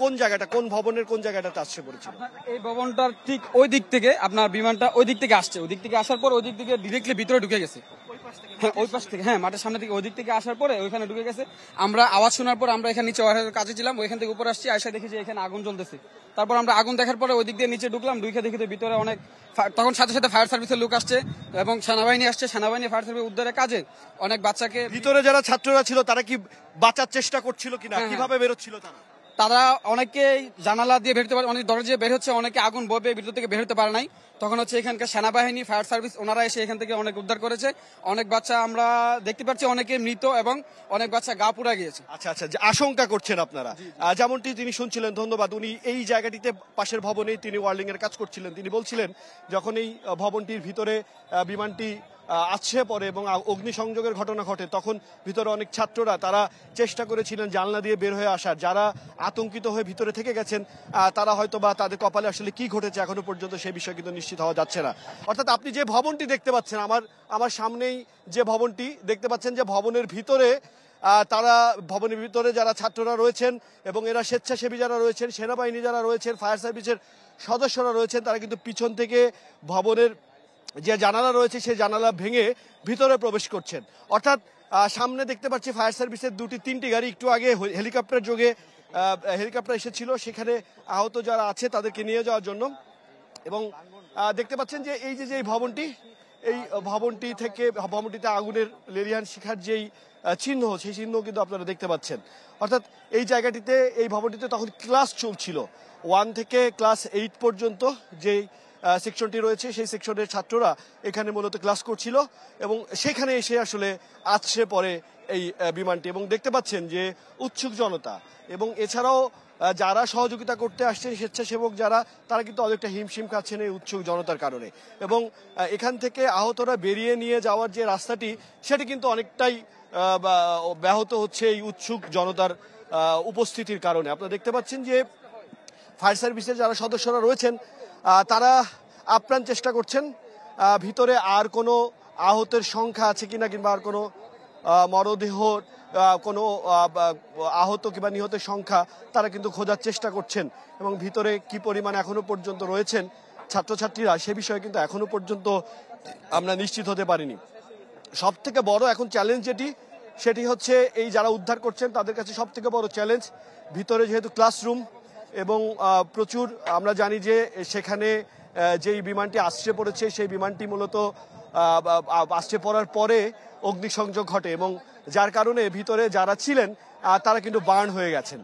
কোন জায়গাটা, কোন ভবনের কোন জায়গাটাতে আসছে পড়েছিল? এই ভবনটার ঠিক ওই দিক থেকে আপনার বিমানটা ওই দিক থেকে আসছে, ওই দিক থেকে আসার পর ওই দিক থেকে ডিরেক্টলি ভিতরে ঢুকে গেছে। হ্যাঁ, ওই পাশ থেকে, হ্যাঁ, মাঠের সামনে থেকে ওই দিক থেকে আসার পরে ওইখানে ঢুকে গেছে। আমরা আওয়াজ শোনার পর আমরা এখানে নিচে কাজে ছিলাম, ওইখান থেকে উপরে আসছি, আয়সা দেখি যে এখানে আগুন জ্বলতেছে। তারপর আমরা আগুন দেখার পরে ওই দিক দিয়ে নিচে ঢুকলাম, ঢুকে দেখি ভিতরে অনেক, তখন সাথে সাথে ফায়ার সার্ভিসের লোক আসছে এবং সেনাবাহিনী আসছে। সেনাবাহিনী ফায়ার সার্ভিস উদ্ধারের কাজে অনেক বাচ্চাকে, ভিতরে যারা ছাত্ররা ছিল তারা কি বাঁচার চেষ্টা করছিল কিনা, কিভাবে বেরোচ্ছিল তারা? তারা অনেকে জানালা দিয়ে বেরোতে পারে, অনেক দরজা দিয়ে বের হচ্ছে, অনেকে আগুন বয়ে ভিতর থেকে বের হতে পারে নাই। তখন হচ্ছে এখানকার সেনাবাহিনী, ফায়ার সার্ভিস ওনারা এসে এখান থেকে অনেক উদ্ধার করেছে। অনেক বাচ্চা আমরা দেখতে পাচ্ছি অনেকে মৃত এবং অনেক বাচ্চা গা পুড়া গিয়েছে। আচ্ছা আচ্ছা, যে আশঙ্কা করছেন আপনারা, যেমনটি তিনি শুনছিলেন, ধন্যবাদ। উনি এই জায়গাটিতে পাশের ভবনেই তিনি ওয়ার্লিং এর কাজ করছিলেন। তিনি বলছিলেন যখন এই ভবনটির ভিতরে বিমানটি আছড়ে পড়ে এবং অগ্নিসংযোগের ঘটনা ঘটে, তখন ভিতরে অনেক ছাত্ররা তারা চেষ্টা করেছিলেন জানলা দিয়ে বের হয়ে আসার। যারা আতঙ্কিত হয়ে ভিতরে থেকে গেছেন তারা হয়তো বা তাদের কপালে আসলে কি ঘটেছে এখনো পর্যন্ত সেই বিষয়ে কিন্তু নিশ্চিত হওয়া যাচ্ছে না। অর্থাৎ আপনি যে ভবনটি দেখতে পাচ্ছেন, আমার সামনেই যে ভবনটি দেখতে পাচ্ছেন, যে ভবনের ভিতরে তারা, ভবনের ভিতরে যারা ছাত্ররা রয়েছেন এবং এরা স্বেচ্ছাসেবী যারা রয়েছেন, সেনাবাহিনী যারা রয়েছেন, ফায়ার সার্ভিসের সদস্যরা রয়েছেন, তারা কিন্তু পিছন থেকে ভবনের যে জানালা রয়েছে সেই জানালা ভেঙে ভিতরে প্রবেশ করছেন। অর্থাৎ সামনে দেখতে পাচ্ছি ফায়ার সার্ভিসের তিনটি গাড়ি, একটু আগে হেলিকপ্টার যোগে হেলিকপ্টার এসেছিল সেখানে আহত যারা আছে তাদেরকে নিয়ে যাওয়ার জন্য। এবং দেখতে পাচ্ছেন যে এই যে ভবনটি, এই ভবনটি থেকে ভবনটিতে আগুনের লেলিহান শিখার যেই চিহ্ন, সেই চিহ্ন কিন্তু আপনারা দেখতে পাচ্ছেন। অর্থাৎ এই জায়গাটিতে, এই ভবনটিতে তখন ক্লাস চলছিল, 1 থেকে ক্লাস 8 পর্যন্ত যেই সেকশনটি রয়েছে সেই সেকশনের ছাত্ররা এখানে মূলত ক্লাস করছিল এবং সেখানে এসে আসলে আছড়ে পড়ে এই বিমানটি। এবং দেখতে পাচ্ছেন যে উৎসুক জনতা এবং এছাড়াও যারা সহযোগিতা করতে আসছেন, স্বেচ্ছাসেবক যারা, তারা কিন্তু অনেকটা হিমশিম খাচ্ছেন এই উৎসুক জনতার কারণে। এবং এখান থেকে আহতরা বেরিয়ে নিয়ে যাওয়ার যে রাস্তাটি, সেটি কিন্তু অনেকটাই ব্যাহত হচ্ছে এই উৎসুক জনতার উপস্থিতির কারণে। আপনারা দেখতে পাচ্ছেন যে ফায়ার সার্ভিসের যারা সদস্যরা রয়েছেন তারা আপ্রাণ চেষ্টা করছেন ভিতরে আর কোনো আহতের সংখ্যা আছে কিনা, কিংবা আর কোনো মরদেহ, কোনো আহত কিংবা নিহতের সংখ্যা তারা কিন্তু খোঁজার চেষ্টা করছেন। এবং ভিতরে কি পরিমাণ এখনো পর্যন্ত রয়েছেন ছাত্রছাত্রীরা, সে বিষয়ে কিন্তু এখনো পর্যন্ত আমরা নিশ্চিত হতে পারিনি। সব থেকে বড় এখন চ্যালেঞ্জ সেটি হচ্ছে এই যারা উদ্ধার করছেন তাদের কাছে সব থেকে বড় চ্যালেঞ্জ, ভিতরে যেহেতু ক্লাসরুম এবং প্রচুর, আমরা জানি যে সেখানে যেই বিমানটি আছড়ে পড়েছে সেই বিমানটি মূলত আছড়ে পড়ার পরে অগ্নিসংযোগ ঘটে এবং যার কারণে ভিতরে যারা ছিলেন তারা কিন্তু বার্ন হয়ে গেছেন।